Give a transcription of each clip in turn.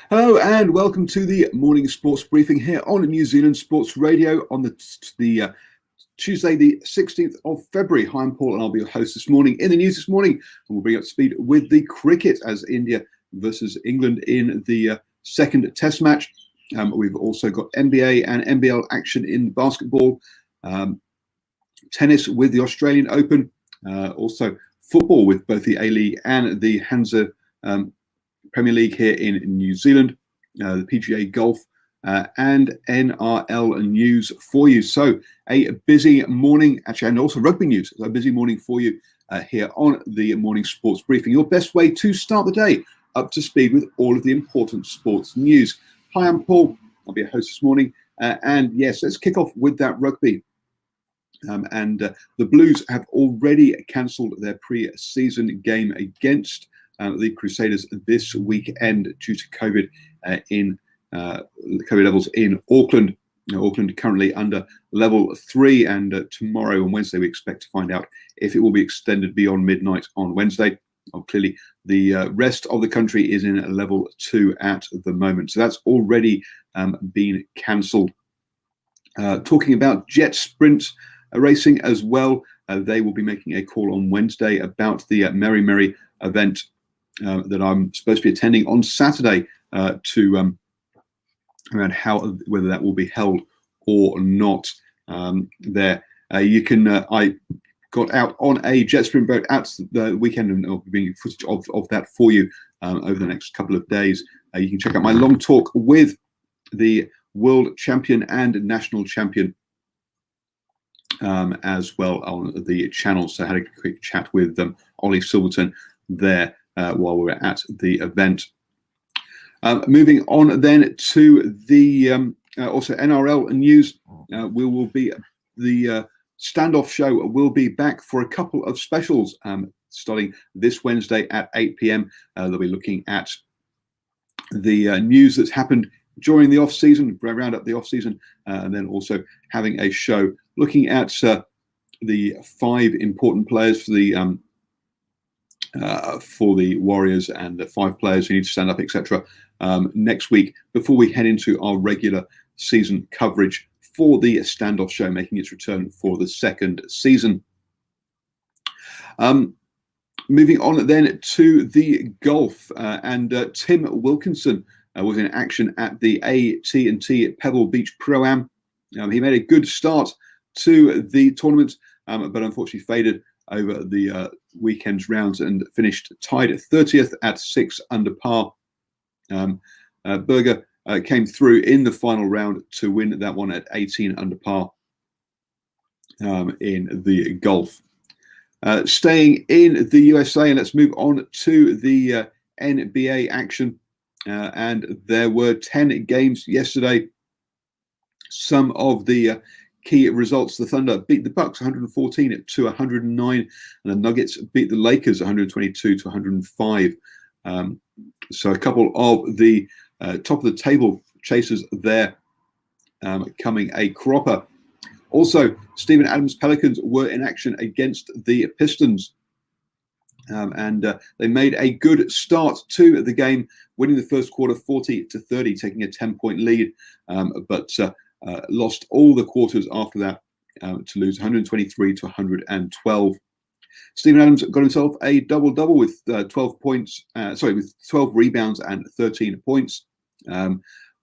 Hello and welcome to the morning sports briefing here on New Zealand Sports Radio on the Tuesday, the 16th of February. Hi, I'm Paul and I'll be your host this morning. In the news this morning, we'll bring up to speed with the cricket as India versus England in the second test match. We've also got NBA and NBL action in basketball, tennis with the Australian Open, also football with both the A-League and the Hansa Premier League here in New Zealand, the PGA Golf, and NRL news for you. So a busy morning, actually, and also rugby news. A busy morning for you here on the morning sports briefing. Your best way to start the day up to speed with all of the important sports news. Hi, I'm Paul. I'll be a host this morning. And yes, let's kick off with that rugby. The Blues have already cancelled their pre-season game against the Crusaders this weekend due to COVID COVID levels in Auckland. Auckland currently under level 3, and tomorrow on Wednesday we expect to find out if it will be extended beyond midnight on Wednesday. Clearly, the rest of the country is in level 2 at the moment, so that's already been cancelled. Talking about jet sprint racing as well, they will be making a call on Wednesday about the Merry Merry event that I'm supposed to be attending on Saturday to around whether that will be held or not. You can I got out on a jet sprint boat at the weekend and I'll be bringing footage of that for you over the next couple of days. You can check out my long talk with the world champion and national champion as well on the channel. So I had a quick chat with Ollie Silverton there while we were at the event. Moving on then to the also NRL news. We will be the standoff show will be back for a couple of specials starting this Wednesday at 8 p.m. They'll be looking at the news that's happened during the off season, round up the off season, and then also having a show looking at the 5 important players for the Warriors and the 5 players who need to stand up, etc. Next week before we head into our regular season coverage for the standoff show, making its return for the second season. Moving on then to the golf, and Tim Wilkinson was in action at the AT&T Pebble Beach Pro-Am. He made a good start to the tournament, but unfortunately faded over the weekend's rounds and finished tied at 30th at 6 under par. Berger came through in the final round to win that one at 18 under par in the golf. Staying in the USA, and let's move on to the NBA action. And there were 10 games yesterday. Some of the key results: the Thunder beat the Bucks 114 to 109, and the Nuggets beat the Lakers 122 to 105. So a couple of the top of the table chasers there coming a cropper. Also, Steven Adams' Pelicans were in action against the Pistons. And they made a good start to the game, winning the first quarter 40 to 30, taking a 10-point lead, but lost all the quarters after that to lose 123 to 112. Steven Adams got himself a double-double with 12 points. With 12 rebounds and 13 points.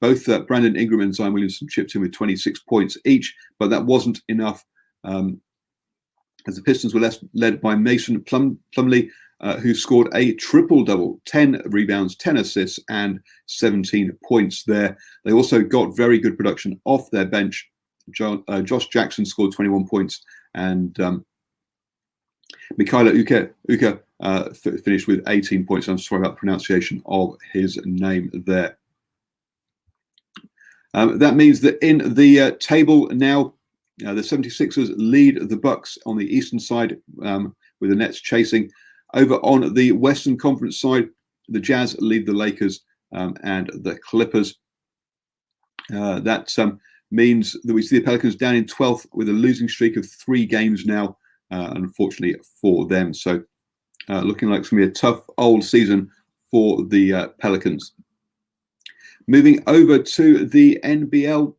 Both Brandon Ingram and Zion Williamson chipped in with 26 points each, but that wasn't enough. As the Pistons were led by Mason Plumlee, who scored a triple-double, 10 rebounds, 10 assists, and 17 points there. They also got very good production off their bench. Josh Jackson scored 21 points, and Mikhaila Uka finished with 18 points. I'm sorry about the pronunciation of his name there. That means that in the table now, the 76ers lead the Bucks on the eastern side, with the Nets chasing. Over on the Western Conference side, the Jazz lead the Lakers and the Clippers. That means that we see the Pelicans down in 12th with a losing streak of 3 games now, unfortunately for them. So looking like it's going to be a tough old season for the Pelicans. Moving over to the NBL,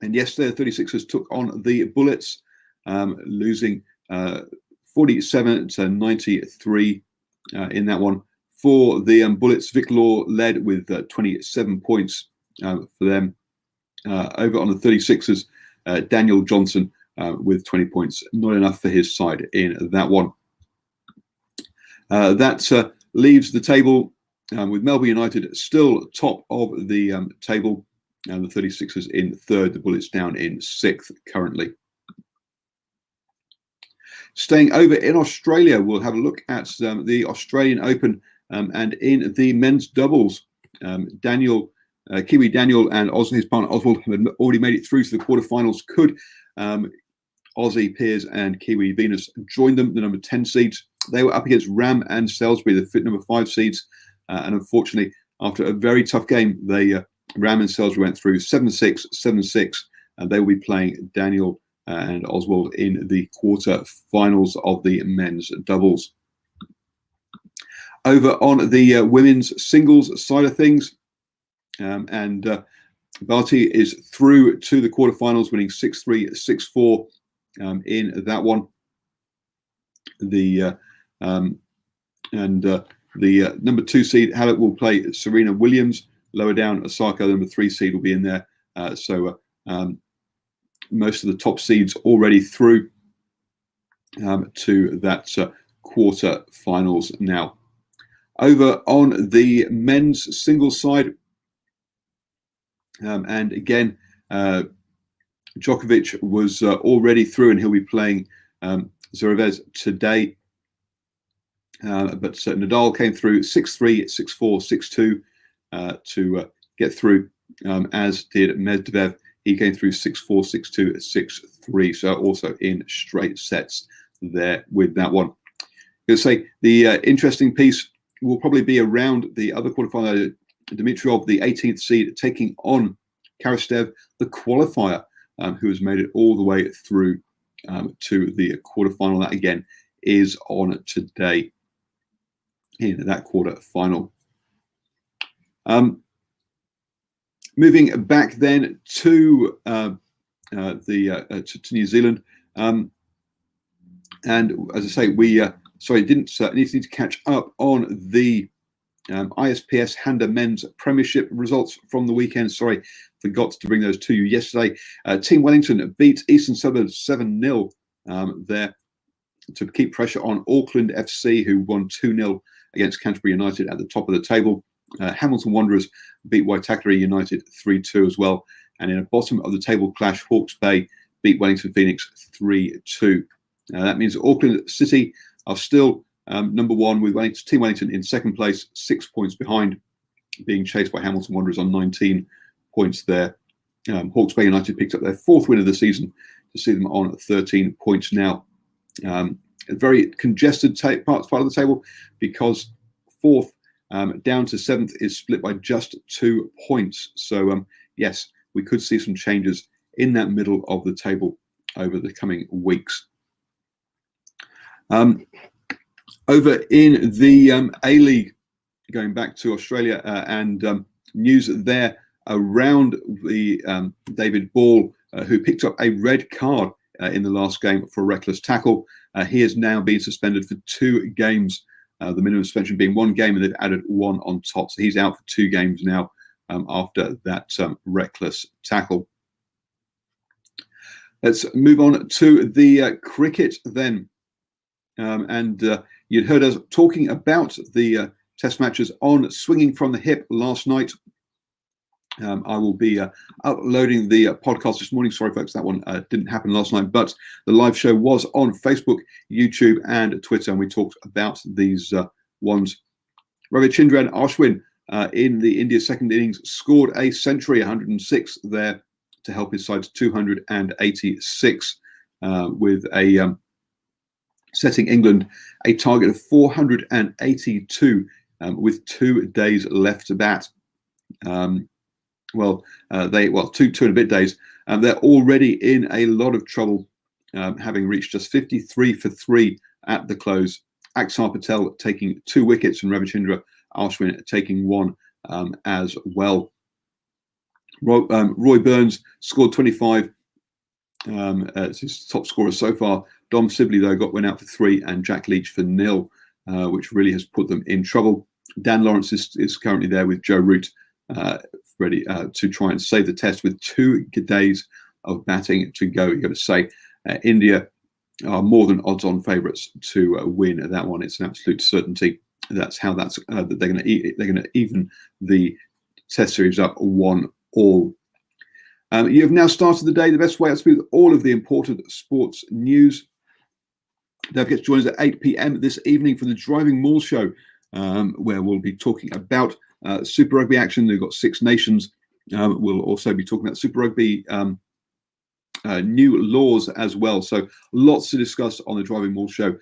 and yesterday the 36ers took on the Bullets, losing 47-93 in that one. For the Bullets, Vic Law led with 27 points for them. Over on the 36ers, Daniel Johnson with 20 points, not enough for his side in that one. That leaves the table with Melbourne United still top of the table, and the 36ers in third, the Bullets down in sixth currently. Staying over in Australia, we'll have a look at the Australian Open, and in the men's doubles, Kiwi Daniel and his partner Oswald have already made it through to the quarterfinals. Could Aussie Piers and Kiwi Venus join them, the number 10 seeds? They were up against Ram and Salisbury, the fit number 5 seeds, and unfortunately, after a very tough game, Ram and Salisbury went through 7-6, 7-6, and they will be playing Daniel and Oswald in the quarterfinals of the men's doubles. Over on the women's singles side of things, and Barty is through to the quarterfinals, winning 6-3, 6-4 in that one. The number 2 seed Hallett will play Serena Williams. Lower down, Osaka, the number 3 seed, will be in there. So most of the top seeds already through to that quarterfinals now. Over on the men's singles side, and again, Djokovic was already through, and he'll be playing Zverev today. But Nadal came through 6-3, 6-4, 6-2 to get through, as did Medvedev. He came through 6-4, 6-2, 6-3. So also in straight sets there with that one. I'm going to say the interesting piece will probably be around the other quarterfinal. Dimitrov, the 18th seed, taking on Karastev, the qualifier, who has made it all the way through to the quarterfinal. That again is on today in that quarterfinal. Moving back then to New Zealand, and as I say, we need to catch up on the ISPS Handa Men's Premiership results from the weekend. Sorry, forgot to bring those to you yesterday. Team Wellington beat Eastern Suburbs 7-0 there to keep pressure on Auckland FC, who won 2-0 against Canterbury United at the top of the table. Hamilton Wanderers beat Waitakere United 3-2 as well. And in a bottom of the table clash, Hawke's Bay beat Wellington Phoenix 3-2. That means Auckland City are still number 1 with Team Wellington in second place, 6 points behind, being chased by Hamilton Wanderers on 19 points there. Hawke's Bay United picked up their 4th win of the season to see them on 13 points now. A very congested part of the table, because 4th down to 7th is split by just 2 points. So yes, we could see some changes in that middle of the table over the coming weeks. Over in the A-League, going back to Australia, and news there around the David Ball, who picked up a red card in the last game for a reckless tackle. He has now been suspended for 2 games, the minimum suspension being 1 game, and they've added 1 on top. So he's out for 2 games now after that reckless tackle. Let's move on to the cricket then. And you'd heard us talking about the test matches on Swinging from the Hip last night. I will be uploading the podcast this morning. Sorry, folks, that one didn't happen last night, but the live show was on Facebook, YouTube, and Twitter, and we talked about these ones. Ravichandran Ashwin in the India second innings scored a century, 106 there, to help his side to 286 with a setting England a target of 482 with 2 days left to bat. Two and a bit days. They're already in a lot of trouble, having reached just 53 for 3 at the close. Axar Patel taking 2 wickets and Ravichandran Ashwin taking 1 as well. Roy Burns scored 25 as his top scorer so far. Dom Sibley, though, went out for 3, and Jack Leach for 0, which really has put them in trouble. Dan Lawrence is currently there with Joe Root, ready to try and save the test with 2 days of batting to go. You've got to say India are more than odds-on favourites to win that one. It's an absolute certainty. That's how that they're going to even the Test series up 1-all. You have now started the day the best way. That's with all of the important sports news. Don't forget to join us at 8 p.m. this evening for the Driving Maul Show, where we'll be talking about Super Rugby action. We've got Six Nations. We'll also be talking about Super Rugby new laws as well. So lots to discuss on the Driving Maul Show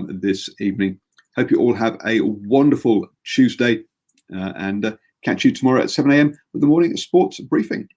this evening. Hope you all have a wonderful Tuesday and catch you tomorrow at 7 a.m. with the morning sports briefing.